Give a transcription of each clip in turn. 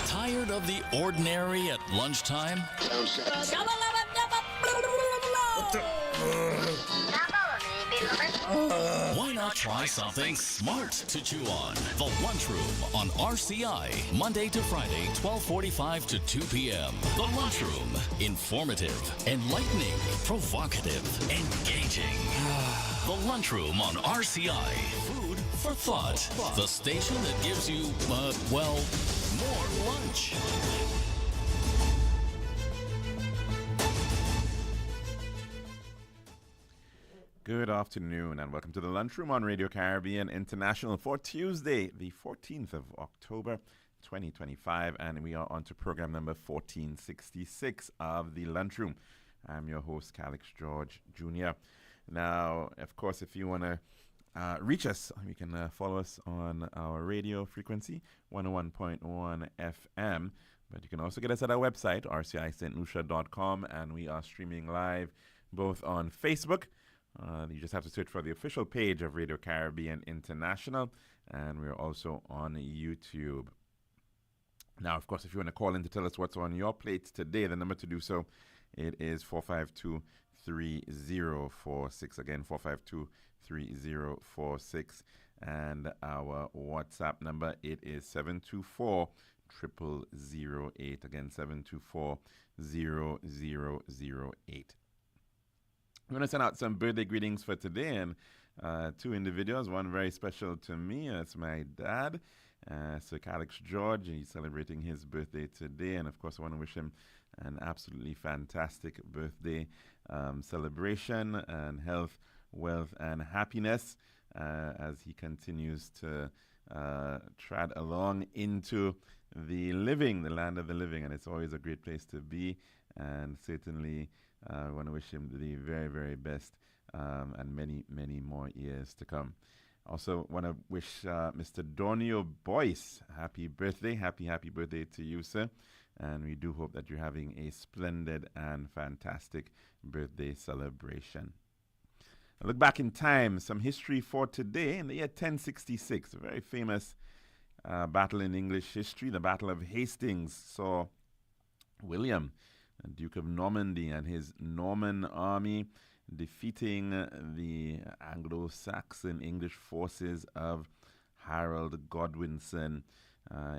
Tired of the ordinary at lunchtime? Why not try something smart to chew on? The Lunchroom on RCI, Monday to Friday, 12:45 to 2 p.m. The Lunchroom. Informative, enlightening, provocative, engaging. The Lunchroom on RCI. Food for thought. The station that gives you, more lunch. Good afternoon and welcome to the Lunchroom on Radio Caribbean International for Tuesday, the 14th of October, 2025, and we are on to program number 1466 of the Lunchroom. I'm your host, Calix George Jr. Now, of course, if you want to reach us, you can follow us on our radio frequency, 101.1 FM, but you can also get us at our website, rcistlucia.com, and we are streaming live both on Facebook. You just have to search for the official page of Radio Caribbean International, and we're also on YouTube. Now, of course, if you want to call in to tell us what's on your plate today, the number to do so, it is 452-3046. Again, 452-3046. And our WhatsApp number, it is 724-0008. Again, 724-0008. I'm going to send out some birthday greetings for today, and two individuals, one very special to me. It's my dad, Sir Calix George. He's celebrating his birthday today, and of course I want to wish him an absolutely fantastic birthday celebration and health, wealth, and happiness as he continues to trad along into the living, the land of the living, and it's always a great place to be, and certainly I want to wish him the very, very best and many, many more years to come. Also want to wish Mr. Dornio Boyce happy birthday. Happy birthday to you, sir. And we do hope that you're having a splendid and fantastic birthday celebration. Now look back in time, some history for today. In the year 1066, a very famous battle in English history, the Battle of Hastings, saw William, Duke of Normandy, and his Norman army defeating the Anglo-Saxon English forces of Harold Godwinson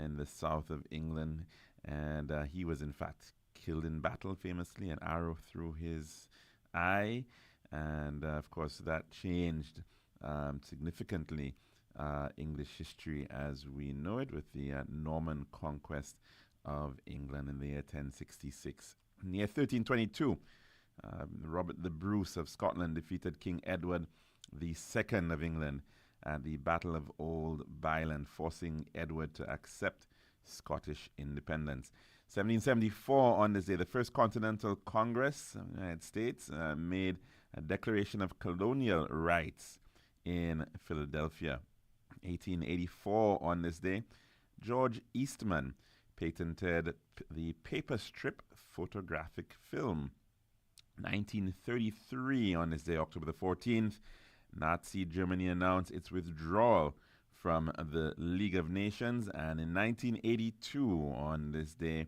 in the south of England. And he was, in fact, killed in battle, famously, an arrow through his eye. And, of course, that changed significantly English history as we know it, with the Norman conquest of England in the year 1066. In the year 1322, Robert the Bruce of Scotland defeated King Edward II of England at the Battle of Old Byland, forcing Edward to accept Scottish independence. 1774, on this day, the First Continental Congress of the United States made a declaration of colonial rights in Philadelphia. 1884, on this day, George Eastman patented the paper strip photographic film. 1933, on this day, October the 14th, Nazi Germany announced its withdrawal from the League of Nations. And in 1982, on this day,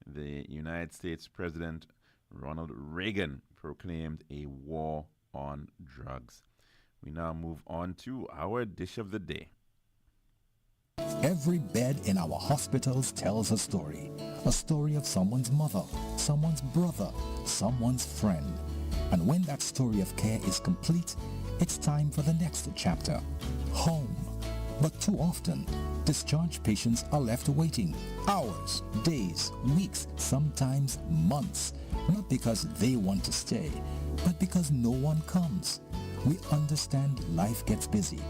the United States President Ronald Reagan proclaimed a war on drugs. We now move on to our dish of the day. Every bed in our hospitals tells a story of someone's mother, someone's brother, someone's friend. And when that story of care is complete, it's time for the next chapter, home. But too often, discharged patients are left waiting hours, days, weeks, sometimes months, not because they want to stay, but because no one comes. We understand life gets busy,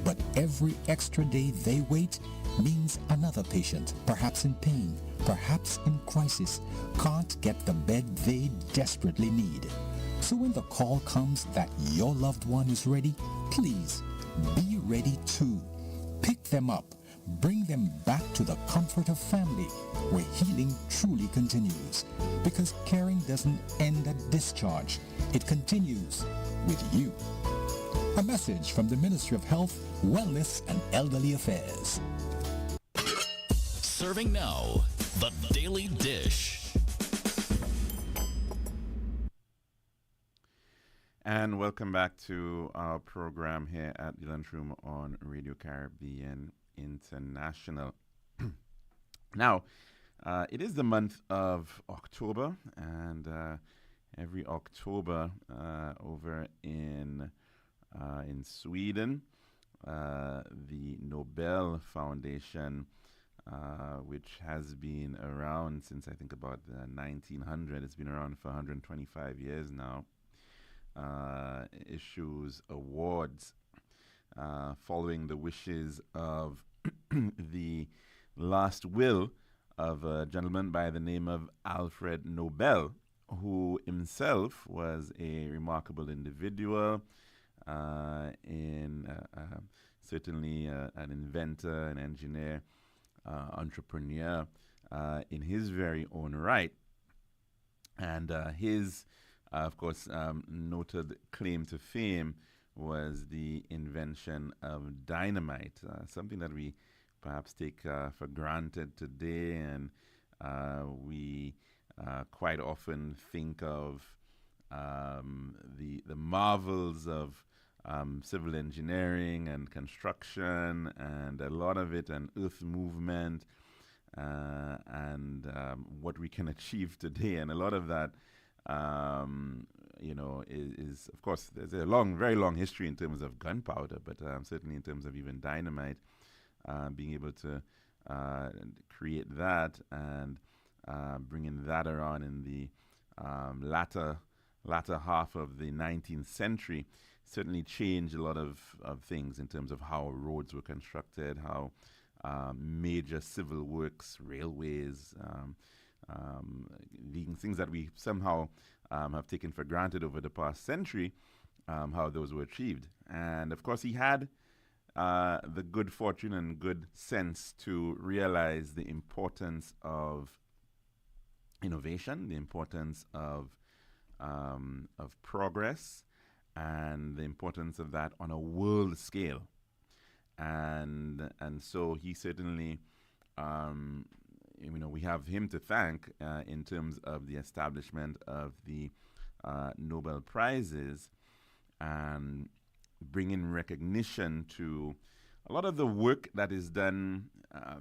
but every extra day they wait means another patient, perhaps in pain, perhaps in crisis, can't get the bed they desperately need. So when the call comes that your loved one is ready, please be ready too. Pick them up, bring them back to the comfort of family, where healing truly continues. Because caring doesn't end at discharge, it continues with you. A message from the Ministry of Health, Wellness and Elderly Affairs. Serving now The Daily Dish. And welcome back to our program here at the Lunchroom on Radio Caribbean International. Now, it is the month of October, and every October over in Sweden, the Nobel Foundation, which has been around since I think about 1900, it's been around for 125 years now, issues awards following the wishes of the last will of a gentleman by the name of Alfred Nobel, who himself was a remarkable individual, certainly an inventor, an engineer, entrepreneur in his very own right. And his, of course, noted claim to fame was the invention of dynamite, something that we perhaps take for granted today, and we quite often think of the marvels of civil engineering and construction, and a lot of it, and earth movement, and what we can achieve today. And a lot of that, is, of course, there's a very long history in terms of gunpowder, but certainly in terms of even dynamite, being able to create that and bringing that around in the latter half of the 19th century certainly changed a lot of things in terms of how roads were constructed, how major civil works, railways, things that we somehow have taken for granted over the past century, how those were achieved. And of course, he had the good fortune and good sense to realize the importance of innovation, the importance of progress, and the importance of that on a world scale. And so he certainly, we have him to thank in terms of the establishment of the Nobel Prizes and bringing recognition to a lot of the work that is done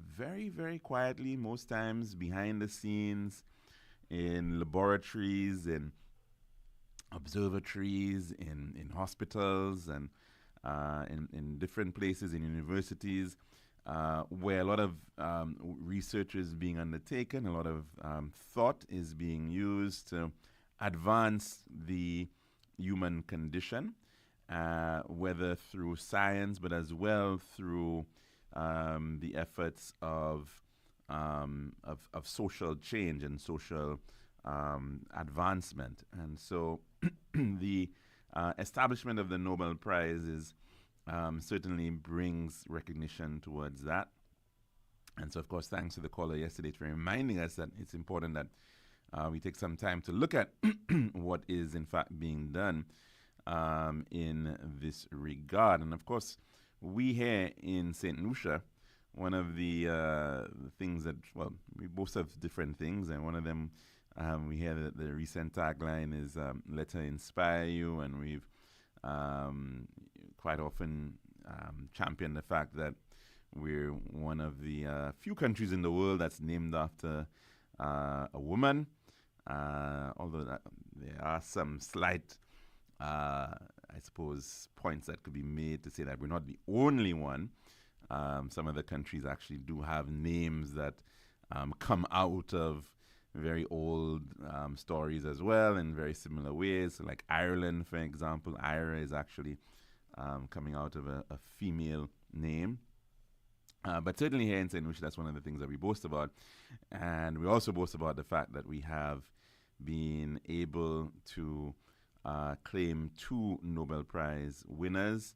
very, very quietly, most times behind the scenes, in laboratories, in observatories, in hospitals, and in different places, in universities, where a lot of research is being undertaken, a lot of thought is being used to advance the human condition, whether through science, but as well through the efforts of social change and social advancement. And so the establishment of the Nobel Prizes certainly brings recognition towards that. And so, of course, thanks to the caller yesterday for reminding us that it's important that we take some time to look at what is in fact being done in this regard. And of course, we here in St. Lucia, one of the things that, well, we both have different things, and one of them, we hear that the recent tagline is let her inspire you, and we've quite often championed the fact that we're one of the few countries in the world that's named after a woman, although there are some slight, I suppose, points that could be made to say that we're not the only one. Some of the countries actually do have names that come out of very old stories as well in very similar ways. So like Ireland, for example, Ira is actually coming out of a female name. But certainly here in St. Lucia, that's one of the things that we boast about. And we also boast about the fact that we have been able to claim 2 Nobel Prize winners.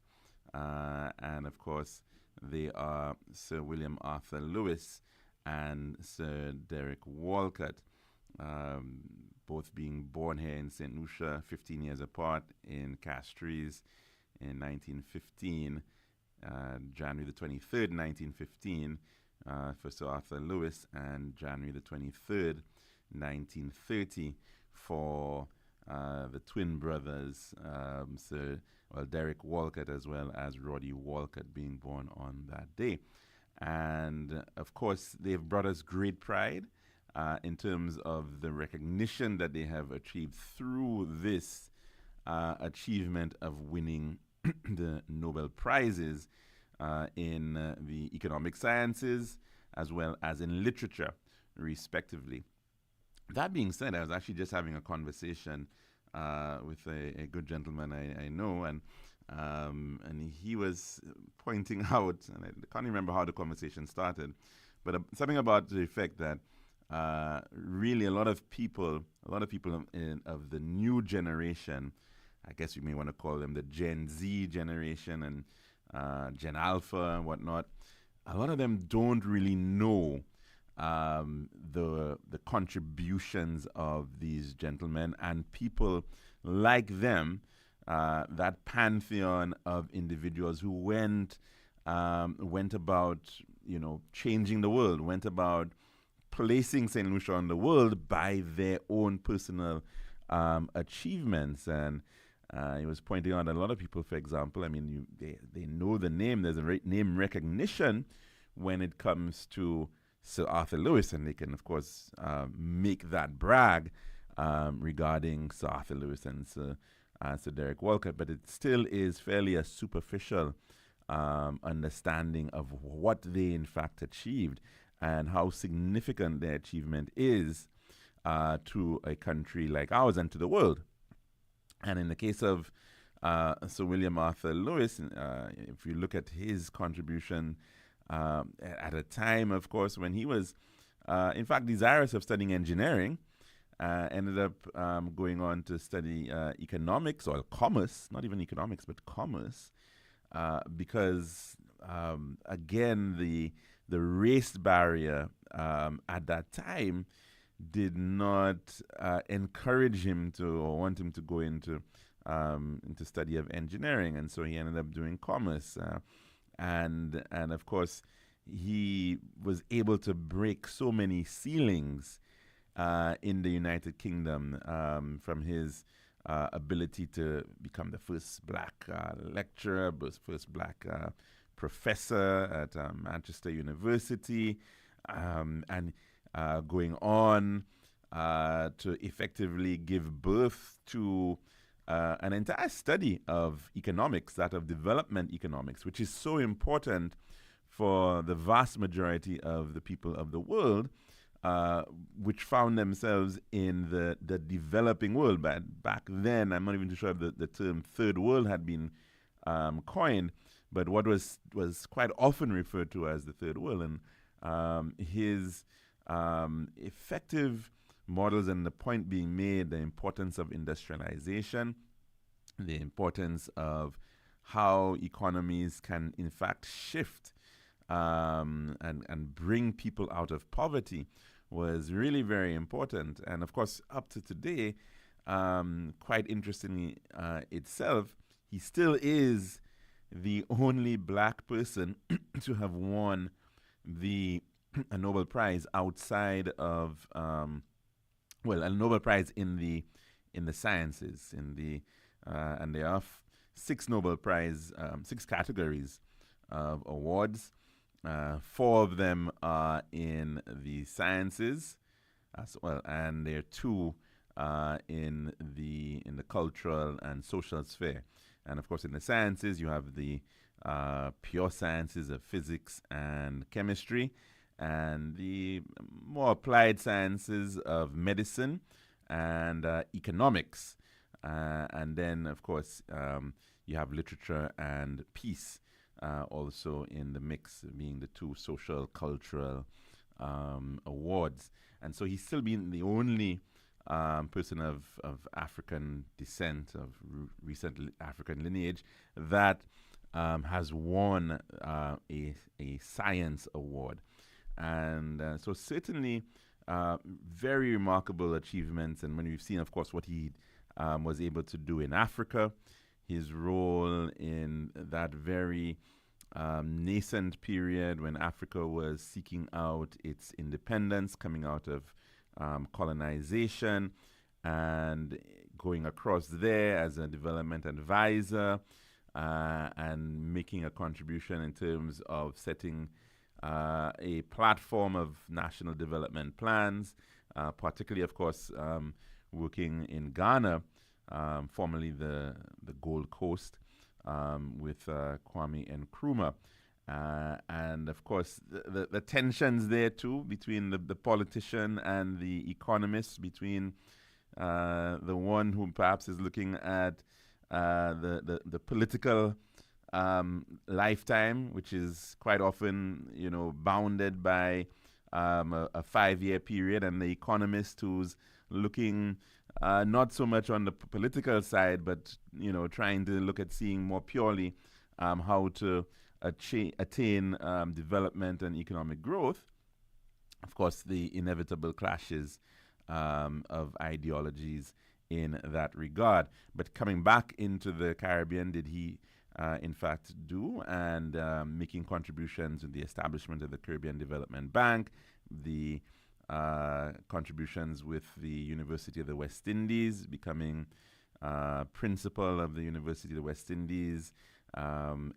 And of course, they are Sir William Arthur Lewis and Sir Derek Walcott, both being born here in St. Lucia 15 years apart in Castries in 1915, January the 23rd, 1915, for Sir Arthur Lewis, and January the 23rd, 1930, for the twin brothers, Derek Walcott as well as Roddy Walcott, being born on that day. And of course, they've brought us great pride in terms of the recognition that they have achieved through this achievement of winning the Nobel Prizes in the economic sciences as well as in literature, respectively. That being said, I was actually just having a conversation with a good gentleman I know, and he was pointing out, and I can't remember how the conversation started, but something about the effect that really a lot of people of the new generation, I guess you may want to call them the Gen Z generation and Gen Alpha and whatnot, a lot of them don't really know the contributions of these gentlemen and people like them, that pantheon of individuals who went about, changing the world, went about placing St. Lucia on the world by their own personal achievements. And he was pointing out that a lot of people, for example, they know the name. There's a name recognition when it comes to Sir Arthur Lewis, and they can, of course, make that brag regarding Sir Arthur Lewis and Sir Derek Walcott, but it still is fairly a superficial understanding of what they in fact achieved and how significant their achievement is to a country like ours and to the world. And in the case of Sir William Arthur Lewis, if you look at his contribution at a time, of course, when he was, in fact, desirous of studying engineering, ended up going on to study economics, or commerce, not even economics, but commerce, because, again, the race barrier at that time did not encourage him to, or want him to go into study of engineering, and so he ended up doing commerce. And of course, he was able to break so many ceilings in the United Kingdom, from his ability to become the first black lecturer, first black professor at Manchester University, and going on to effectively give birth to an entire study of economics, that of development economics, which is so important for the vast majority of the people of the world, which found themselves in the developing world. But back then, I'm not even too sure if the term third world had been coined, but what was quite often referred to as the third world. And his effective models, and the point being made, the importance of industrialization, the importance of how economies can in fact shift and bring people out of poverty, was really very important. And of course, up to today, quite interestingly itself, he still is the only black person to have won a Nobel Prize outside of a Nobel Prize in the sciences, and there are six Nobel Prize, 6 categories of awards. 4 of them are in the sciences as well, and there are 2 in the cultural and social sphere. And of course, in the sciences, you have the pure sciences of physics and chemistry, and the more applied sciences of medicine and economics. And then, of course, you have literature and peace also in the mix, being the 2 social, cultural awards. And so he's still been the only person of African descent, of recent African lineage, that has won a science award. And so certainly very remarkable achievements. And when we've seen, of course, what he was able to do in Africa, his role in that very nascent period when Africa was seeking out its independence, coming out of colonization, and going across there as a development advisor and making a contribution in terms of setting a platform of national development plans, particularly, of course, working in Ghana, formerly the Gold Coast, with Kwame Nkrumah. And of course, the tensions there too between the politician and the economist, between the one who perhaps is looking at the political lifetime, which is quite often, bounded by a 5-year period, and the economist who's looking not so much on the political side, but trying to look at seeing more purely how to attain development and economic growth. Of course, the inevitable clashes of ideologies in that regard. But coming back into the Caribbean, did he in fact do, and making contributions to the establishment of the Caribbean Development Bank, the contributions with the University of the West Indies, becoming principal of the University of the West Indies,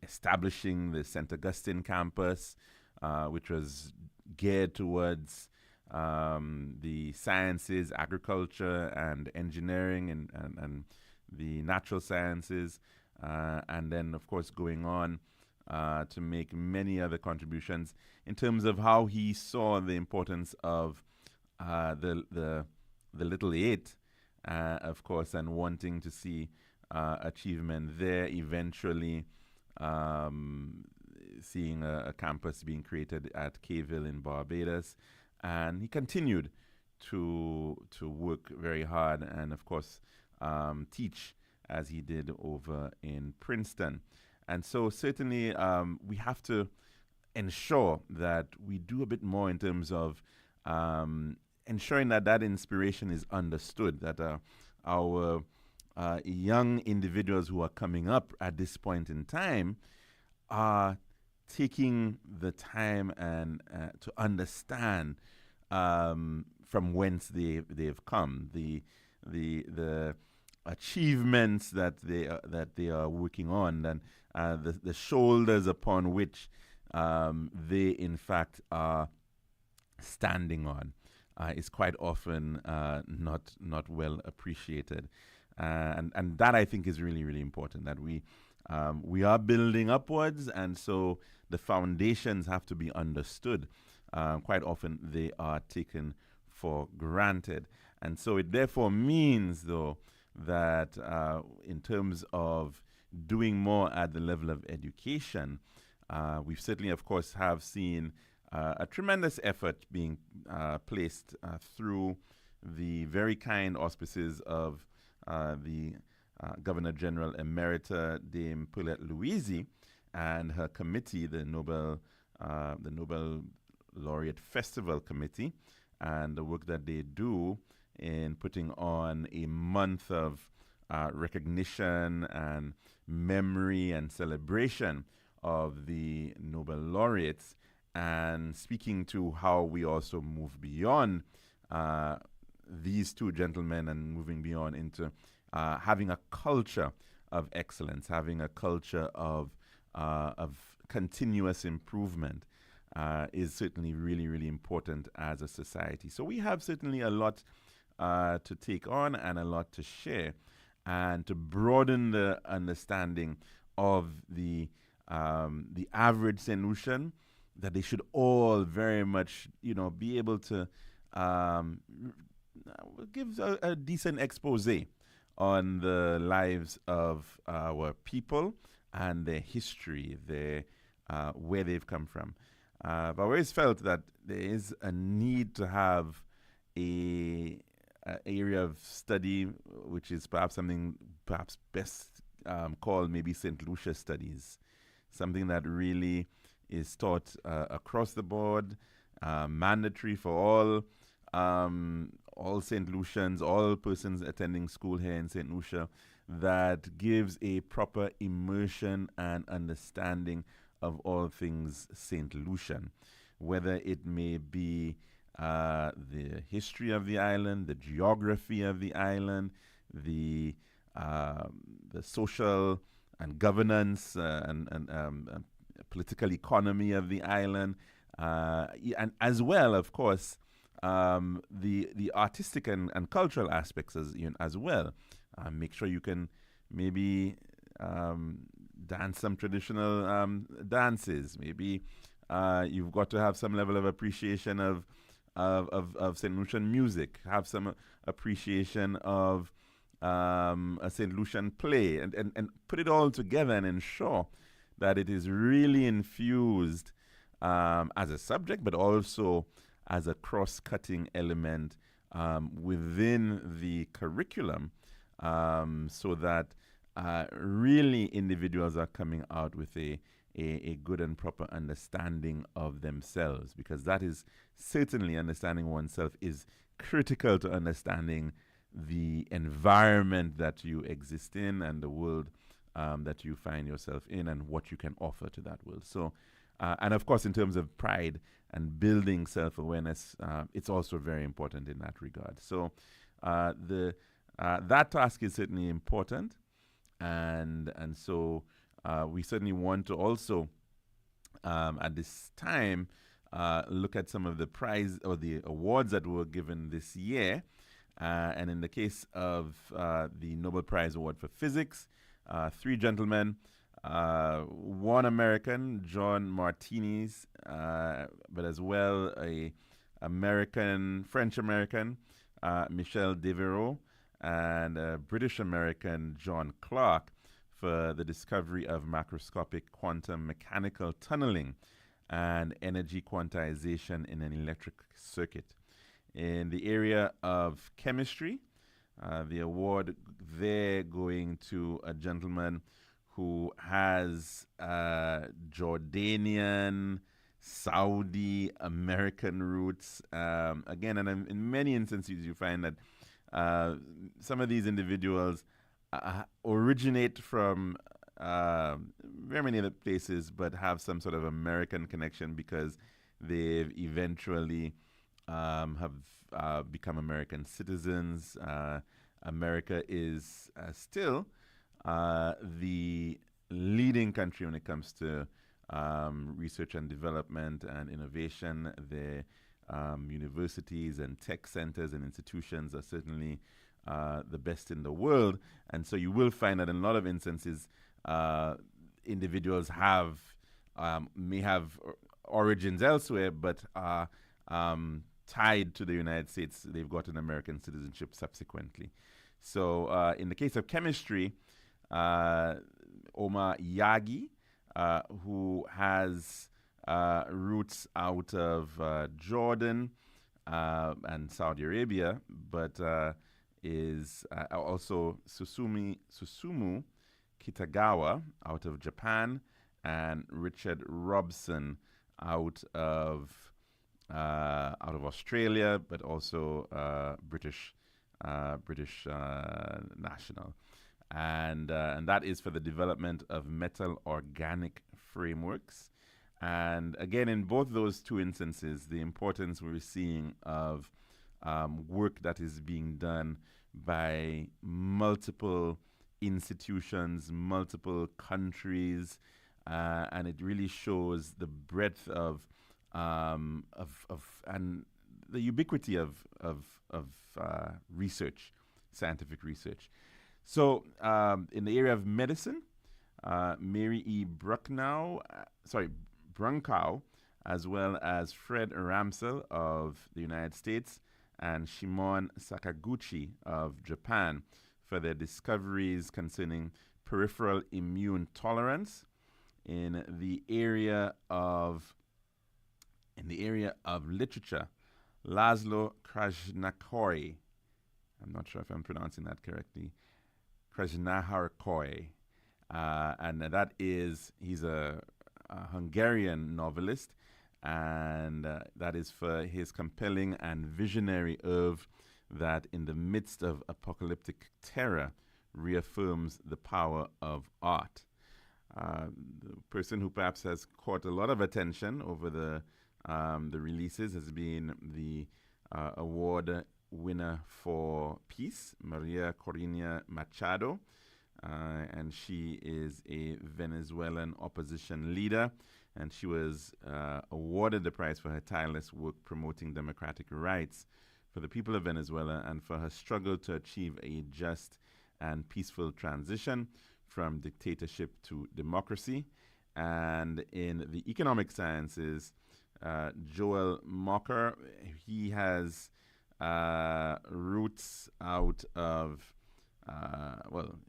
establishing the St. Augustine campus, which was geared towards the sciences, agriculture, and engineering, and the natural sciences, and then, of course, going on to make many other contributions in terms of how he saw the importance of the little eight, of course, and wanting to see achievement there, eventually seeing a campus being created at Cayville in Barbados. And he continued to work very hard and, of course, teach as he did over in Princeton. And so certainly we have to ensure that we do a bit more in terms of ensuring that inspiration is understood, that our young individuals who are coming up at this point in time are taking the time and to understand from whence they've come, the achievements that they are working on, and the shoulders upon which they in fact are standing on is quite often not well appreciated, and that I think is really, really important, that we are building upwards, and so the foundations have to be understood. Quite often they are taken for granted, and so it therefore means, though, that in terms of doing more at the level of education, we've certainly, of course, have seen a tremendous effort being placed through the very kind auspices of the Governor General Emerita Dame Paulette Louisi and her committee, the Nobel Laureate Festival Committee, and the work that they do in putting on a month of recognition and memory and celebration of the Nobel laureates, and speaking to how we also move beyond these two gentlemen and moving beyond into having a culture of excellence, having a culture of continuous improvement is certainly really, really important as a society. So we have certainly a lot to take on and a lot to share, and to broaden the understanding of the average St. Lucian, that they should all very much, be able to give a decent expose on the lives of our people and their history, their where they've come from. I've always felt that there is a need to have a area of study which is perhaps something best called maybe St. Lucia studies, something that really is taught across the board, mandatory for all St. Lucians, all persons attending school here in St. Lucia, that gives a proper immersion and understanding of all things St. Lucian, whether it may be the history of the island, the geography of the island, the social and governance and political economy of the island, and as well, of course, the artistic and cultural aspects as well. Make sure you can maybe dance some traditional dances. Maybe you've got to have some level of appreciation of St. Lucian music, have some appreciation of a St. Lucian play, and put it all together and ensure that it is really infused as a subject, but also as a cross-cutting element within the curriculum, so that really individuals are coming out with a good and proper understanding of themselves, because that is certainly, understanding oneself is critical to understanding the environment that you exist in and the world that you find yourself in and what you can offer to that world. So, and of course, in terms of pride and building self-awareness, it's also very important in that regard. So that task is certainly important, and so we certainly want to also at this time look at some of the prize or the awards that were given this year. And in the case of the Nobel Prize Award for Physics, 3 gentlemen, 1 American, John Martinis, but as well a French-American, Michel Devereux, and a British-American, John Clark, for the discovery of macroscopic quantum mechanical tunneling and energy quantization in an electric circuit. In the area of chemistry, the award there going to a gentleman who has Jordanian, Saudi, American roots. Again, and in many instances, you find that some of these individuals originate from very many other places, but have some sort of American connection because they've eventually have become American citizens. America is still the leading country when it comes to research and development and innovation. The universities and tech centers and institutions are certainly the best in the world. And so you will find that in a lot of instances, individuals may have origins elsewhere, but are tied to the United States. They've got an American citizenship subsequently. So in the case of chemistry, Omar Yagi, who has roots out of Jordan and Saudi Arabia, but is also Susumu Kitagawa out of Japan, and Richard Robson out of Australia, but also British national, and that is for the development of metal organic frameworks. And again, in both those two instances, the importance we're seeing of work that is being done by multiple institutions, multiple countries, and it really shows the breadth of and the ubiquity of research, scientific research. So in the area of medicine, Mary E. Brunkow, as well as Fred Ramsell of the United States and Shimon Sakaguchi of Japan, for their discoveries concerning peripheral immune tolerance. In the area of literature, Laszlo Krasznahorkai, I'm not sure if I'm pronouncing that correctly, Krasznahorkai, and he's a Hungarian novelist, and that is for his compelling and visionary oeuvre that, in the midst of apocalyptic terror, reaffirms the power of art. the person who perhaps has caught a lot of attention over the releases has been the award winner for peace, Maria Corina Machado. And she is a Venezuelan opposition leader, and she was awarded the prize for her tireless work promoting democratic rights for the people of Venezuela and for her struggle to achieve a just and peaceful transition from dictatorship to democracy. And in the economic sciences, Joel Mocker, he has roots out of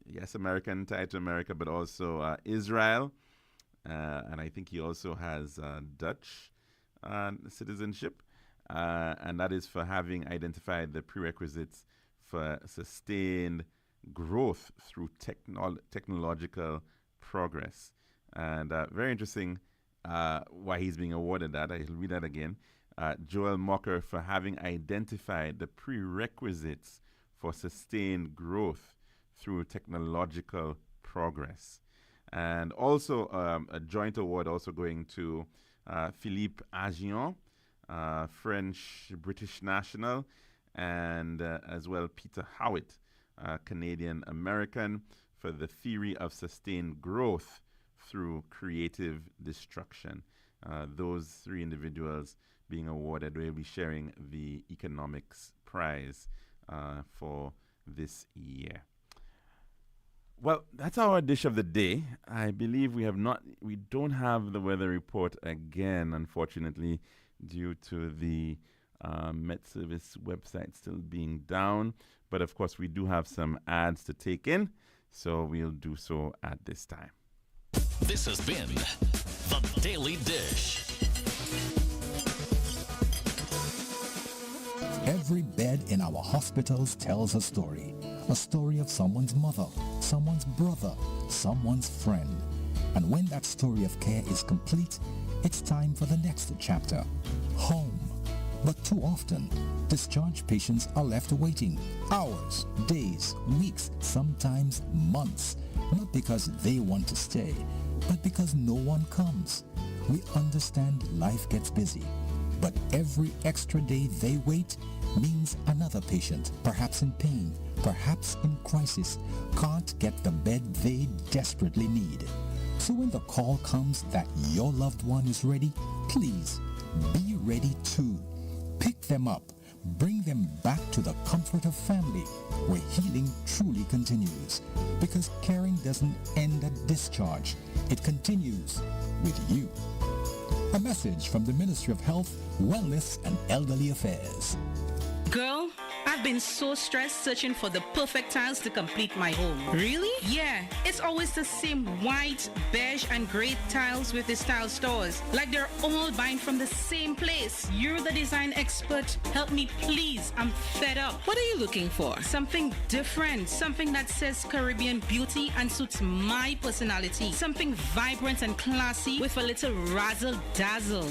yes, American, tied to America, but also Israel. And I think he also has Dutch citizenship. And that is for having identified the prerequisites for sustained growth through technological progress. And very interesting why he's being awarded that. I'll read that again. Joel Mocker for having identified the prerequisites for sustained growth through technological progress. And also a joint award also going to Philippe Agion, French-British national, and as well Peter Howitt, Canadian-American, for the theory of sustained growth through creative destruction. Those three individuals being awarded will be sharing the economics prize for this year. Well, that's our dish of the day. I believe we don't have the weather report again, unfortunately, due to the Met Service website still being down. But of course, we do have some ads to take in, so we'll do so at this time. This has been The Daily Dish. Every bed in our hospitals tells a story of someone's mother, someone's brother, someone's friend. And when that story of care is complete, it's time for the next chapter, home. But too often, discharged patients are left waiting hours, days, weeks, sometimes months, not because they want to stay, but because no one comes. We understand life gets busy, but every extra day they wait means another patient, perhaps in pain, perhaps in crisis, can't get the bed they desperately need. So when the call comes that your loved one is ready, please be ready too. Pick them up, bring them back to the comfort of family, where healing truly continues. Because caring doesn't end at discharge, it continues with you. A message from the Ministry of Health, Wellness and Elderly Affairs. Girl, I've been so stressed searching for the perfect tiles to complete my home. Really? Yeah, it's always the same white, beige, and gray tiles with these tile stores. Like they're all buying from the same place. You're the design expert. Help me, please. I'm fed up. What are you looking for? Something different. Something that says Caribbean beauty and suits my personality. Something vibrant and classy with a little razzle-dazzle.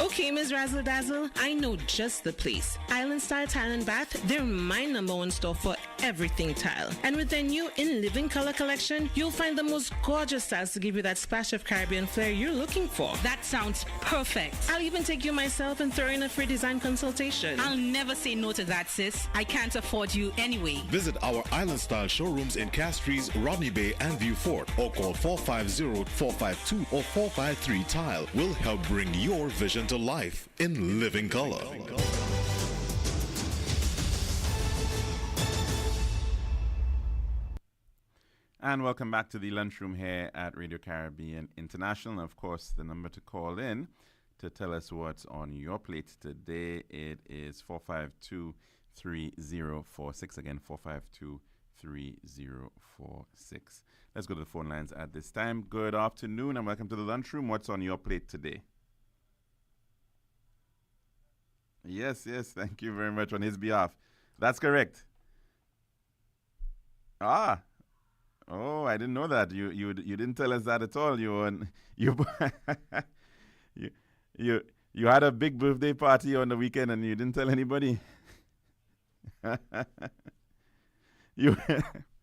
Okay, Ms. Razzle Dazzle, I know just the place. Island Style Tile and Bath, they're my #1 store for everything tile. And with their new In Living Color collection, you'll find the most gorgeous styles to give you that splash of Caribbean flair you're looking for. That sounds perfect. I'll even take you myself and throw in a free design consultation. I'll never say no to that, sis. I can't afford you anyway. Visit our Island Style showrooms in Castries, Rodney Bay, and View Fort, or call 450-452 or 453 Tile. We'll help bring your vision to life in living color. And welcome back to the lunchroom here at Radio Caribbean International. And of course, the number to call in to tell us what's on your plate today, it is 452-3046. Again, 452-3046. Let's go to the phone lines at this time. Good afternoon and welcome to the lunchroom. What's on your plate today? Yes, thank you very much on his behalf. That's correct. Oh, I didn't know that. You didn't tell us that at all. You had a big birthday party on the weekend and you didn't tell anybody.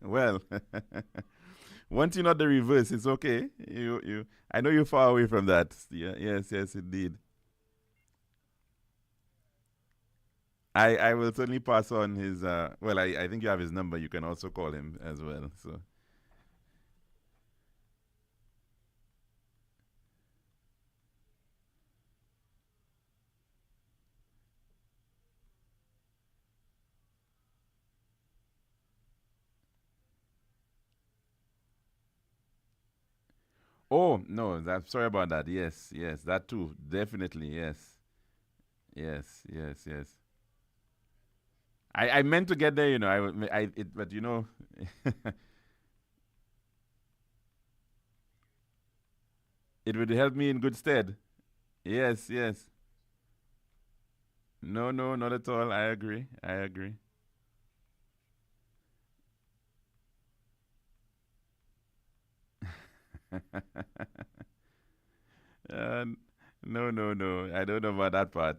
Well, Once you're not the reverse, it's okay. I know you're far away from that. Yeah, yes, indeed. I will certainly pass on his. Well, I think you have his number. You can also call him as well. So. Oh no, sorry about that. Yes, that too. Definitely, yes, yes. I meant to get there, but it would help me in good stead. Yes. No, not at all. I agree. uh, no. I don't know about that part.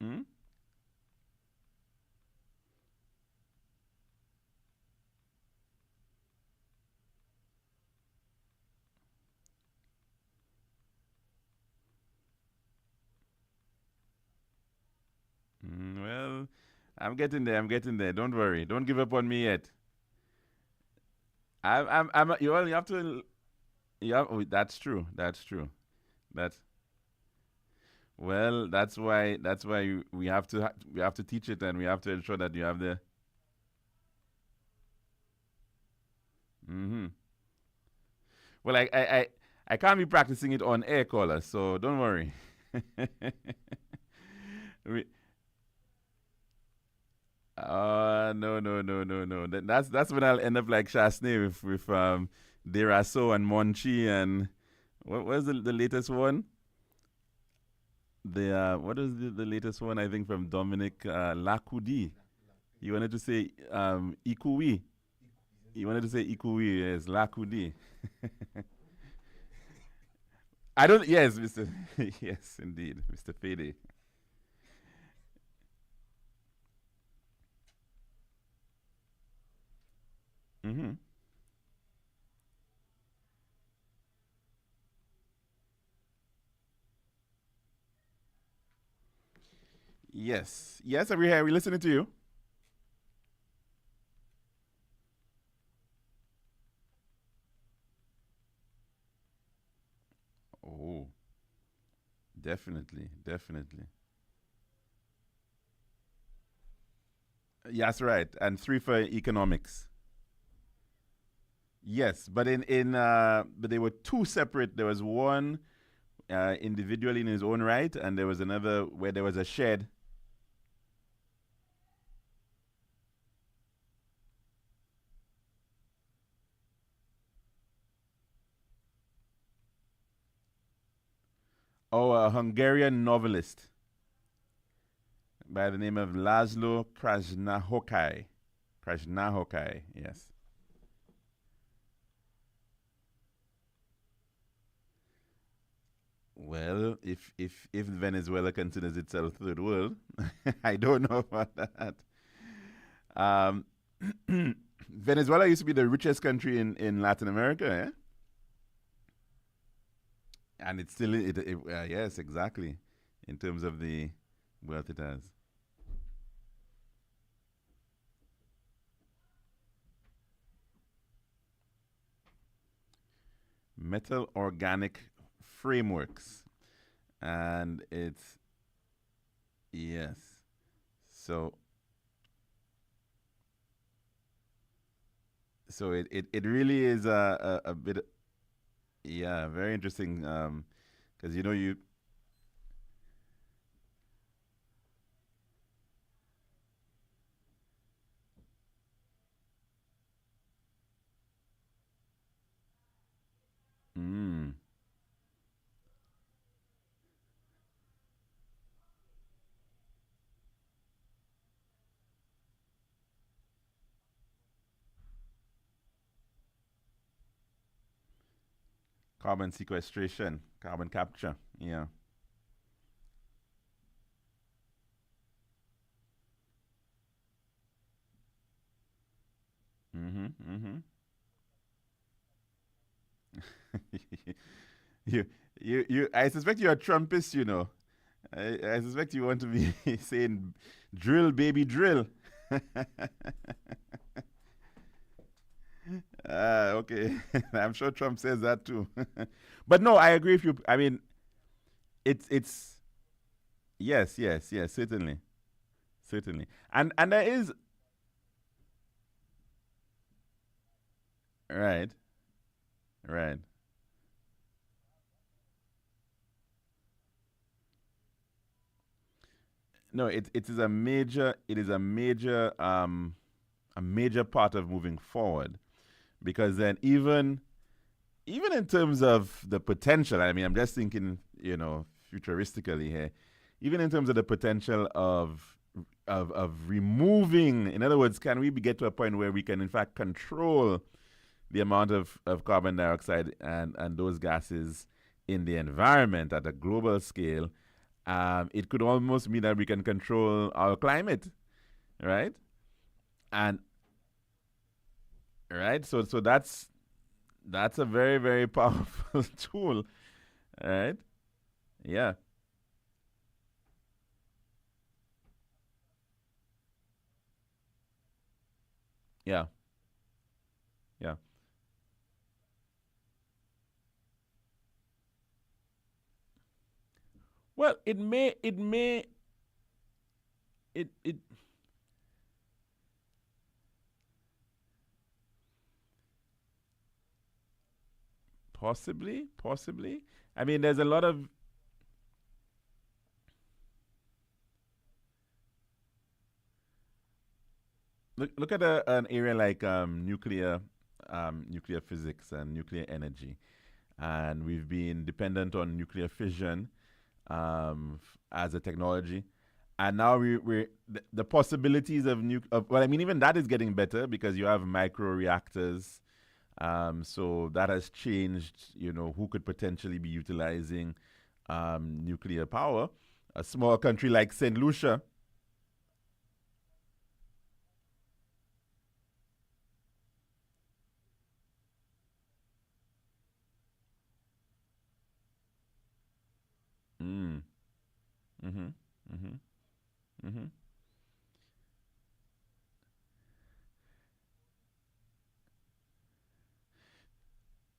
Hmm? Well, I'm getting there. I'm getting there. Don't worry. Don't give up on me yet. You have to. Yeah, oh, that's true. That's true. That's well. That's why we have to teach it, and we have to ensure that you have the. Hmm. Well, I can't be practicing it on air, caller. So don't worry. we, no. That's when I'll end up like Chasney with Deraso and Monchi and what was the latest one? What is the latest one? I think from Dominic Lacoudi. You wanted to say Ikui. You wanted to say Ikui. Yes, Lacoudi. I don't. Yes, Mr. Yes, indeed, Mr. Fede. Mm-hmm. Yes. Are we here? We listening to you? Oh, definitely. Yes, right. And three for economics. Yes, but but there were two separate. There was one individually in his own right, and there was another where there was a shed. Oh, a Hungarian novelist by the name of Laszlo Krasnahokai. Krasnahokai, yes. Well, if Venezuela considers itself third world, I don't know about that. Um, Venezuela used to be the richest country in Latin America, eh? And it's still yes, exactly, in terms of the wealth it has. Metal organic frameworks, and it's yes. So it really is a bit, yeah, very interesting. Because you mm, carbon sequestration, carbon capture, yeah. Mm-hmm. I suspect you're a Trumpist, you know. I suspect you want to be saying, drill, baby, drill. Okay. I'm sure Trump says that too. But no, I agree with you. I mean, it's yes, certainly. Certainly. And there is right. Right. No, it is a major part of moving forward, because then even in terms of the potential, I mean, I'm just thinking, futuristically here, even in terms of the potential of removing, in other words, can we get to a point where we can in fact control the amount of carbon dioxide and those gases in the environment at a global scale? It could almost mean that we can control our climate, right? And right, so that's a very, very powerful tool, right? Yeah, yeah, yeah. Well, it possibly. I mean, there's a lot of look at an area like nuclear physics and nuclear energy, and we've been dependent on nuclear fission as a technology. And now the possibilities well, I mean, even that is getting better because you have micro reactors. So that has changed, who could potentially be utilizing nuclear power. A small country like St. Lucia. Mm. Mm-hmm. Mm-hmm. Mm-hmm.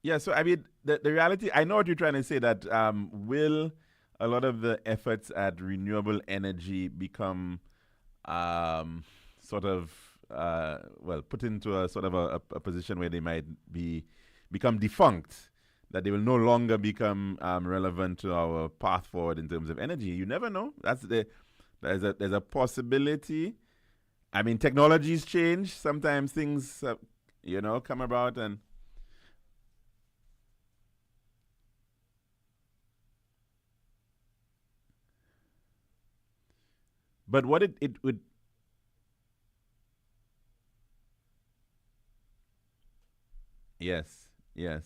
Yeah, so I mean, the reality, I know what you're trying to say, that will a lot of the efforts at renewable energy become sort of, well, put into a sort of a position where they might become defunct, that they will no longer become relevant to our path forward in terms of energy. You never know. There's a possibility. I mean, technologies change. Sometimes things, come about and. But what it would, yes, yes,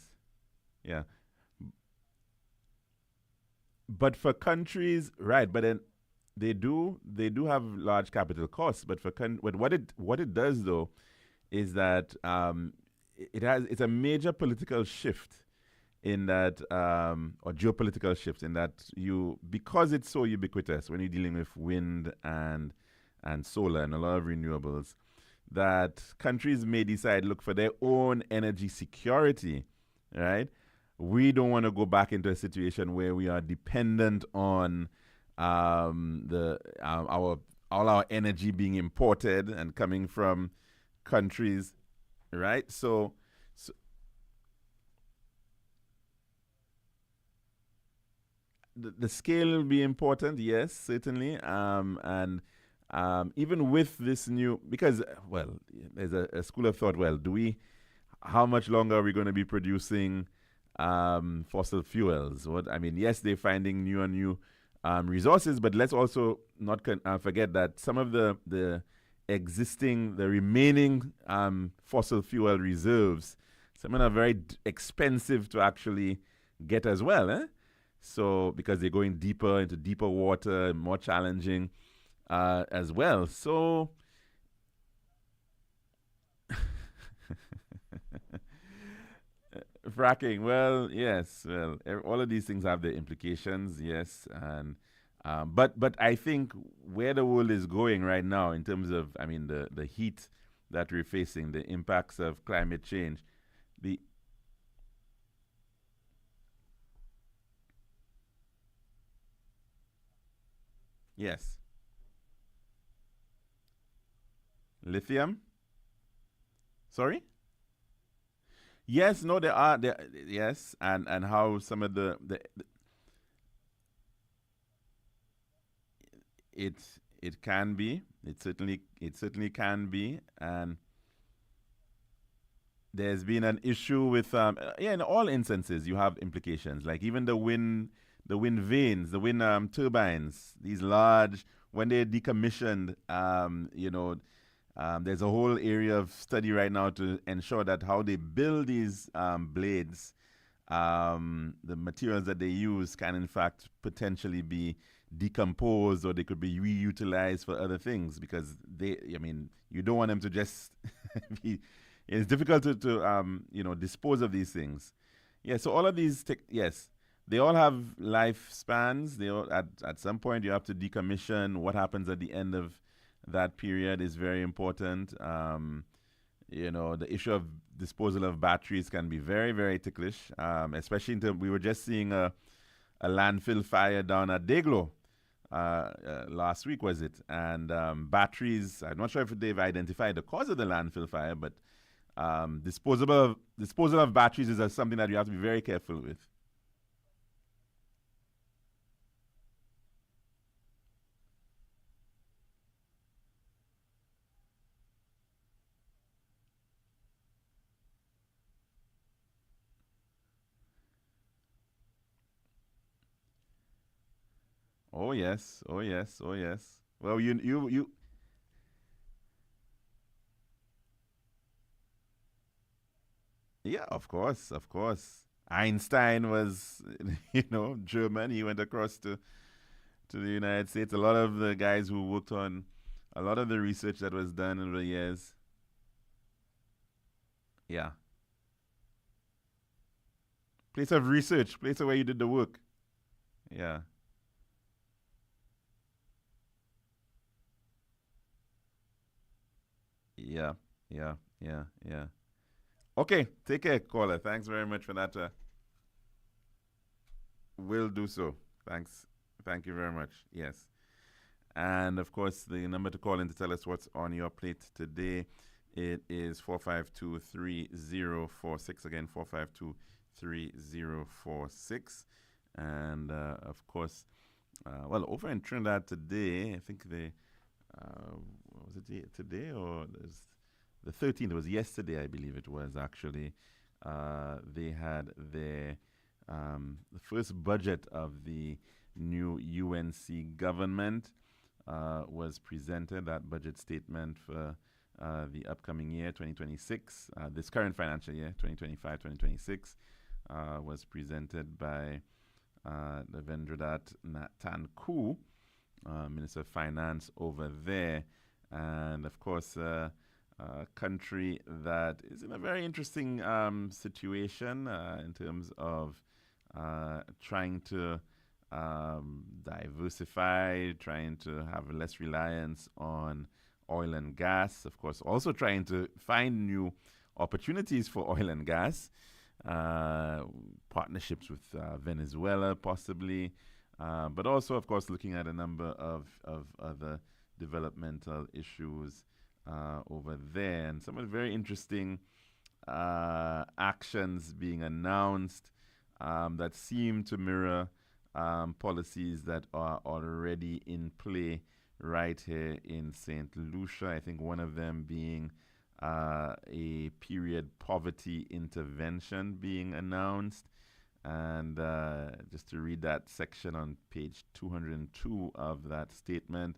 yeah. But for countries, right? But then they do have large capital costs. But but what it does though is that it's a major political shift in that, or geopolitical shift in that, because it's so ubiquitous when you're dealing with wind and solar and a lot of renewables, that countries may decide, look, for their own energy security, right? We don't want to go back into a situation where we are dependent on the our all our energy being imported and coming from countries, right? So the scale will be important, yes, certainly. And even with this new, because, well, there's a school of thought, well, how much longer are we going to be producing fossil fuels? I mean, yes, they're finding new and new resources, but let's also not forget that some of the remaining fossil fuel reserves, some of them are very expensive to actually get as well, eh? So, because they're going deeper into deeper water, more challenging as well. So, Fracking. Well, yes. Well, all of these things have their implications. Yes, and but I think where the world is going right now in terms of, I mean, the heat that we're facing, the impacts of climate change, the yes, lithium. Sorry. Yes, no, there are there. Yes, and how some of the it it can be. It certainly can be, and there's been an issue with yeah, in all instances you have implications, like even the wind vanes, the wind turbines, these large, when they're decommissioned, there's a whole area of study right now to ensure that how they build these blades, the materials that they use can in fact potentially be decomposed, or they could be reutilized for other things, because I mean, you don't want them to just be. It's difficult to dispose of these things. Yeah, so all of these, yes, they all have lifespans. They all, at some point you have to decommission. What happens at the end of that period is very important. The issue of disposal of batteries can be very, very ticklish, especially we were just seeing a landfill fire down at Deglo last week, was it? And batteries, I'm not sure if they've identified the cause of the landfill fire, but disposal of batteries is something that you have to be very careful with. Oh yes, oh yes, oh yes. Well, you yeah, of course, of course. Einstein was, German. He went across to the United States. A lot of the guys who worked on a lot of the research that was done over the years. Yeah. Place of research, place of where you did the work. Yeah. Yeah. Yeah. Yeah. Yeah. Okay. Take care, caller. Thanks very much for that. Will do so. Thanks. Thank you very much. Yes. And of course, the number to call in to tell us what's on your plate today, it is 452-3046. Again, 452-3046. And of course, well, over in Trinidad today, I think was it today or the 13th? It was yesterday, I believe it was actually. They had the first budget of the new UNC government was presented. That budget statement for the upcoming year, 2026, this current financial year, 2025-2026, was presented by Devendradat Natanku, Minister of Finance over there. And of course, a country that is in a very interesting situation in terms of trying to diversify, trying to have less reliance on oil and gas. Of course, also trying to find new opportunities for oil and gas, partnerships with Venezuela possibly, but also, of course, looking at a number of other developmental issues over there. And some of the very interesting actions being announced that seem to mirror policies that are already in play right here in St. Lucia. I think one of them being a period poverty intervention being announced. And just to read that section on page 202 of that statement,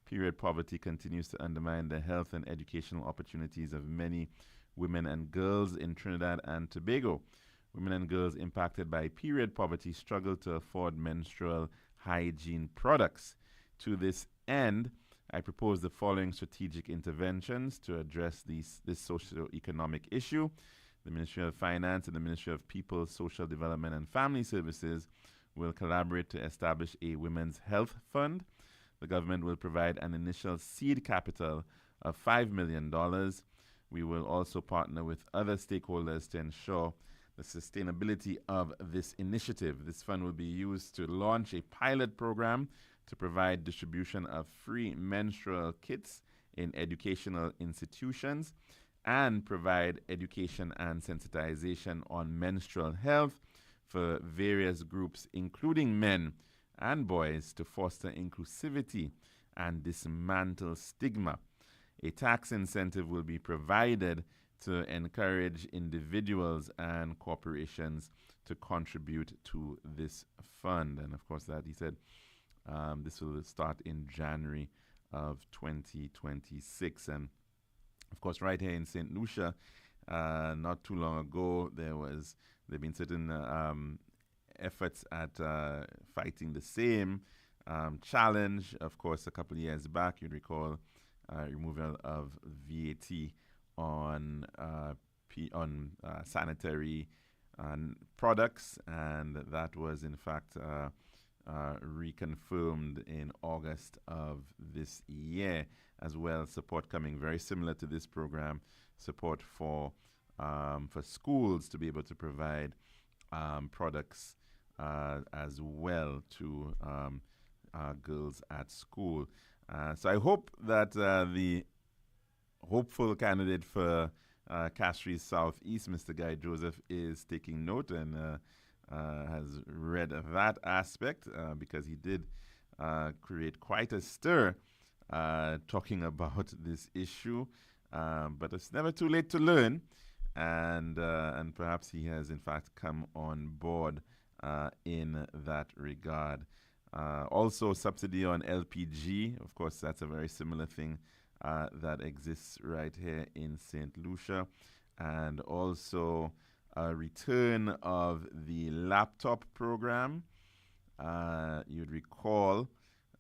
period poverty continues to undermine the health and educational opportunities of many women and girls in Trinidad and Tobago. Women and girls impacted by period poverty struggle to afford menstrual hygiene products. To this end, I propose the following strategic interventions to address this socio-economic issue. The Ministry of Finance and the Ministry of People, Social Development and Family Services will collaborate to establish a women's health fund. The government will provide an initial seed capital of $5 million. We will also partner with other stakeholders to ensure the sustainability of this initiative. This fund will be used to launch a pilot program to provide distribution of free menstrual kits in educational institutions and provide education and sensitization on menstrual health for various groups, including men and boys, to foster inclusivity and dismantle stigma. A tax incentive will be provided to encourage individuals and corporations to contribute to this fund. And of course, that he said this will start in January of 2026. And of course, right here in St. Lucia, not too long ago, there've been certain efforts at fighting the same challenge. Of course, a couple of years back, you'd recall removal of VAT on sanitary products, and that was in fact reconfirmed in August of this year as well. Support coming very similar to this program, support for schools to be able to provide products as well to girls at school. So I hope that the hopeful candidate for Castries Southeast, Mr. Guy Joseph, is taking note and has read that aspect because he did create quite a stir talking about this issue. But it's never too late to learn, and perhaps he has in fact come on board in that regard. Also, subsidy on LPG, of course, that's a very similar thing that exists right here in St. Lucia. And also a return of the laptop program. You'd recall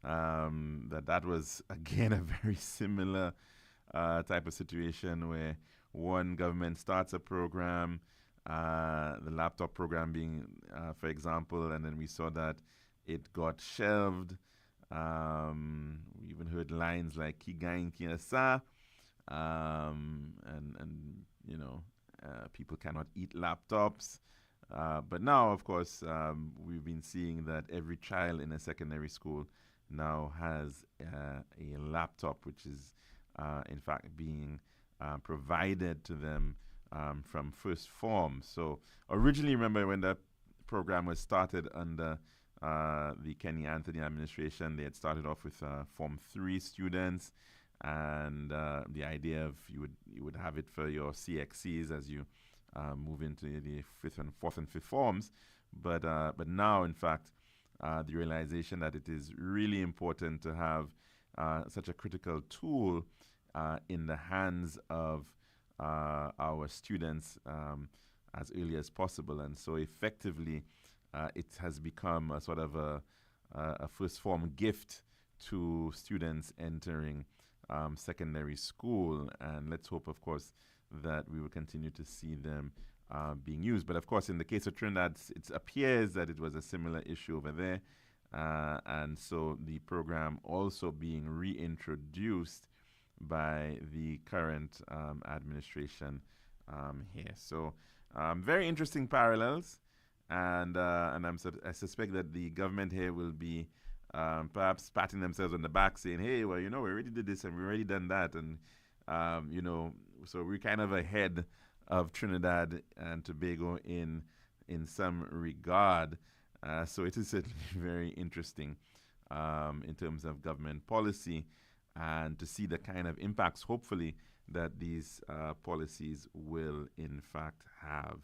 that was, again, a very similar type of situation where one government starts a program, the laptop program being, for example, and then we saw that it got shelved. We even heard lines like Kigain Kiasa, and you know, people cannot eat laptops. But now, of course, we've been seeing that every child in a secondary school now has a laptop, which is in fact being provided to them from first form. So originally, remember when that program was started under the Kenny Anthony administration, they had started off with Form 3 students, and the idea of you would have it for your CXCs as you move into the fourth and fifth forms. But now, in fact, the realization that it is really important to have such a critical tool in the hands of our students as early as possible, and so effectively it has become a sort of a first form gift to students entering secondary school. And let's hope, of course, that we will continue to see them being used. But of course, in the case of Trinidad, it appears that it was a similar issue over there. And so the program also being reintroduced by the current administration here. So very interesting parallels. And I suspect that the government here will be perhaps patting themselves on the back, saying, hey, well, you know, we already did this and we already done that. And, you know, so we're kind of ahead of Trinidad and Tobago in some regard. So it is certainly very interesting in terms of government policy, and to see the kind of impacts, hopefully, that these policies will in fact have.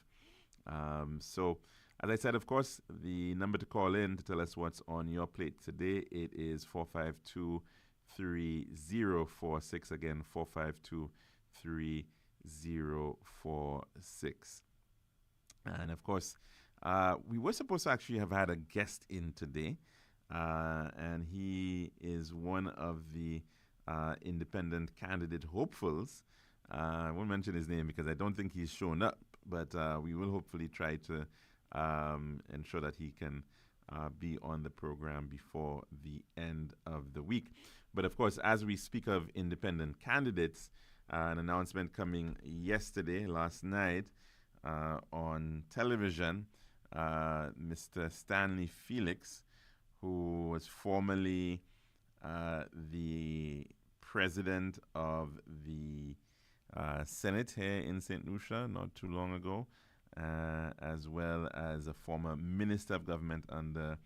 So, as I said, of course, the number to call in to tell us what's on your plate today, it is 452-3046. Again, 452-3046. And of course, we were supposed to actually have had a guest in today, and he is one of the independent candidate hopefuls. I won't mention his name because I don't think he's shown up, but we will hopefully try to ensure that he can be on the program before the end of the week. But of course, as we speak of independent candidates, an announcement coming last night on television, Mr. Stanley Felix, who was formerly the president of the Senate here in St. Lucia not too long ago, as well as a former minister of government under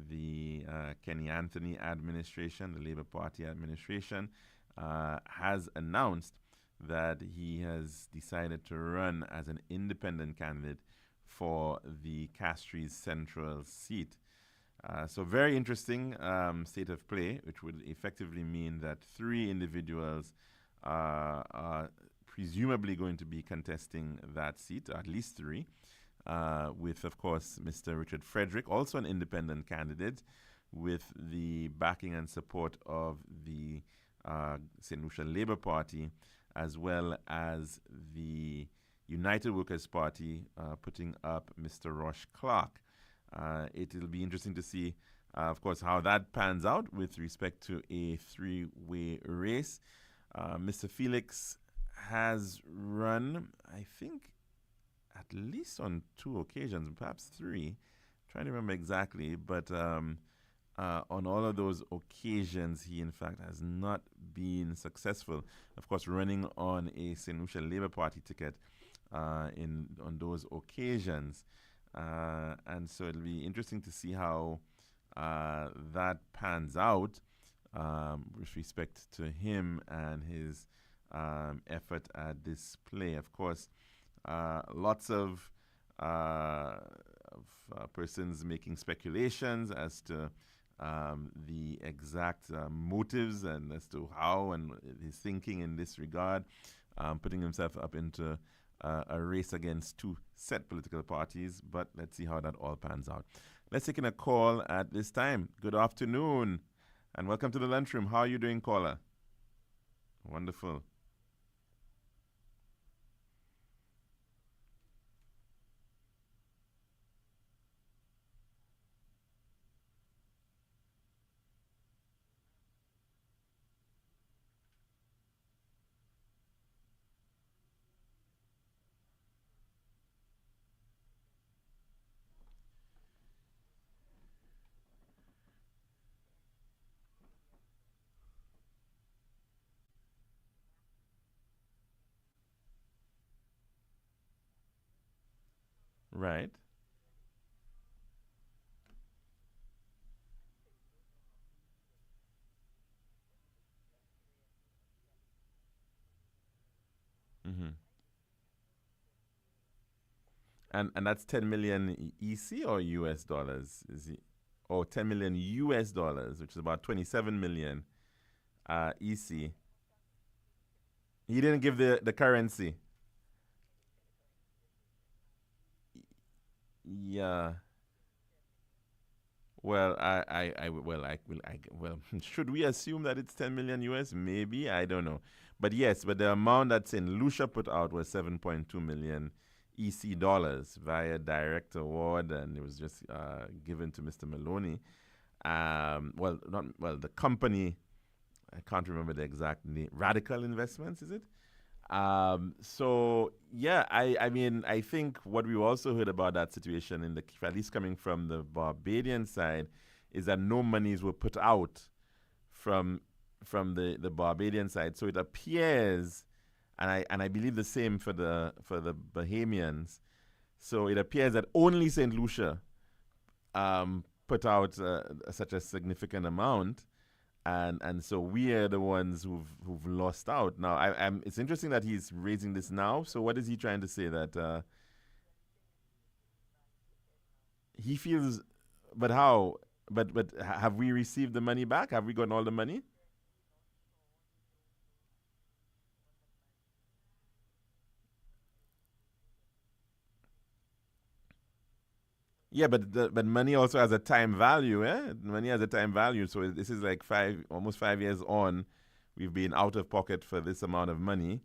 the Kenny Anthony administration, the Labour Party administration, has announced that he has decided to run as an independent candidate for the Castries Central seat. So very interesting state of play, which would effectively mean that 3 individuals are presumably going to be contesting that seat, at least 3, with, of course, Mr. Richard Frederick, also an independent candidate, with the backing and support of the St. Lucia Labour Party, as well as the United Workers' Party putting up Mr. Rosh Clark. It'll be interesting to see, of course, how that pans out with respect to a 3-way race. Mr. Felix has run, I think, at least on 2 occasions, perhaps 3. Trying to remember exactly, but on all of those occasions, he in fact has not been successful. Of course, running on a St. Lucia Labour Party ticket on those occasions. And so it'll be interesting to see how that pans out with respect to him and his effort at this play. Of course, lots of persons making speculations as to the exact motives and as to how and his thinking in this regard, putting himself up into a race against 2 set political parties, but let's see how that all pans out. Let's take in a call at this time. Good afternoon, and welcome to the lunchroom. How are you doing, caller? Wonderful. Right. Mm-hmm. And that's 10 million EC or US dollars? Is it? Oh, 10 million US dollars, which is about 27 million EC. He didn't give the currency. Yeah. Well, should we assume that it's 10 million US? Maybe, I don't know. But yes, but the amount that St. Lucia put out was 7.2 million EC dollars via direct award, and it was just given to Mr. Maloney. The company, I can't remember the exact name, Radical Investments, is it? So yeah, I mean, I think what we also heard about that situation, at least coming from the Barbadian side, is that no monies were put out from the Barbadian side. So it appears, and I believe the same for the Bahamians. So it appears that only St. Lucia put out such a significant amount. And so we are the ones who've lost out. Now, it's interesting that he's raising this now. So what is he trying to say? That he feels, but how? But have we received the money back? Have we gotten all the money? Yeah, but money also has a time value, eh? Money has a time value. So this is like almost 5 years on. We've been out of pocket for this amount of money,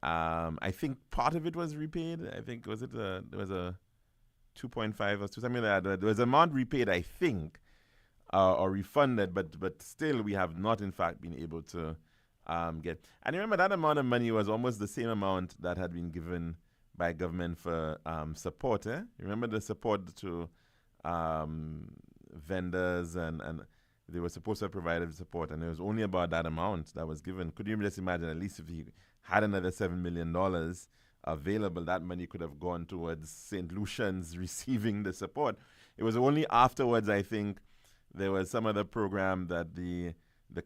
I think part of it was repaid. I think there was a 2.5 or something like that. There was an amount repaid, I think, or refunded, but still we have not in fact been able to get. And remember that amount of money was almost the same amount that had been given by government for support. Remember the support to vendors and they were supposed to have provided support, and it was only about that amount that was given. Could you just imagine, at least if he had another $7 million available, that money could have gone towards St. Lucian's receiving the support. It was only afterwards, I think, there was some other program that the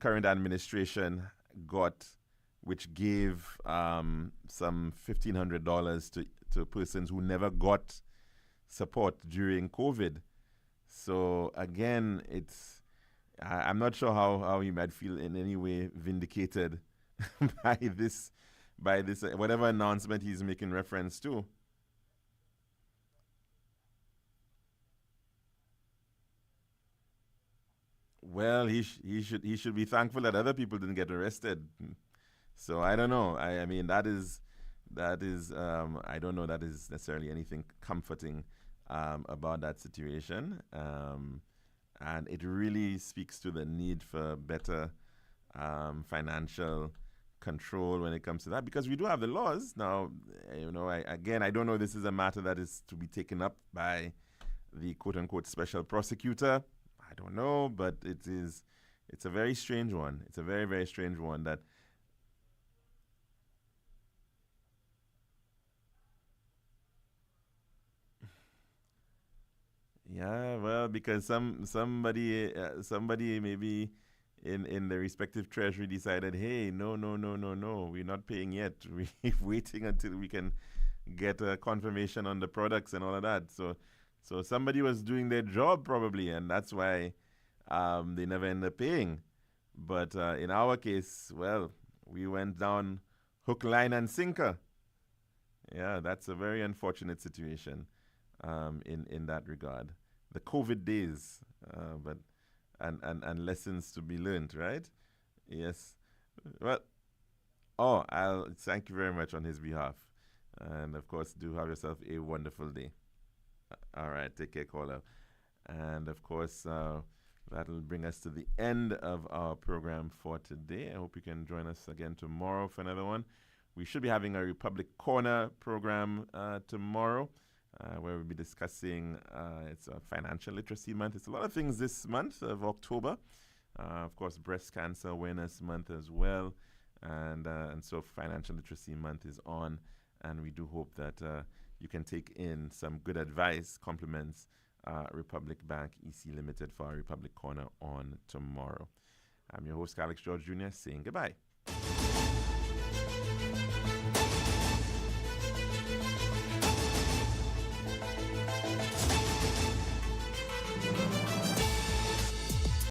current administration got, which gave some $1,500 to persons who never got support during COVID. So again, I'm not sure how he might feel in any way vindicated by this whatever announcement he's making reference to. Well, he should be thankful that other people didn't get arrested. So I don't know. I mean that is I don't know that is necessarily anything comforting about that situation. And it really speaks to the need for better financial control when it comes to that, because we do have the laws now. I don't know if this is a matter that is to be taken up by the quote-unquote special prosecutor. I don't know, but it's a very strange one. It's a very, very strange one that yeah, well, because somebody maybe in the respective treasury decided, hey, no, we're not paying yet. We're waiting until we can get a confirmation on the products and all of that. So somebody was doing their job probably, and that's why they never ended up paying. But in our case, well, we went down hook, line, and sinker. Yeah, that's a very unfortunate situation in that regard. The COVID days, but and lessons to be learned, right? Yes. Well, I'll thank you very much on his behalf. And of course, do have yourself a wonderful day. All right, take care, caller. And of course, that'll bring us to the end of our program for today. I hope you can join us again tomorrow for another one. We should be having a Republic Corner program tomorrow, where we'll be discussing, it's a financial literacy month. It's a lot of things this month of October. Of course, breast cancer awareness month as well. And so financial literacy month is on. And we do hope that you can take in some good advice, compliments Republic Bank EC Limited for our Republic Corner on tomorrow. I'm your host, Alex George Jr., saying goodbye.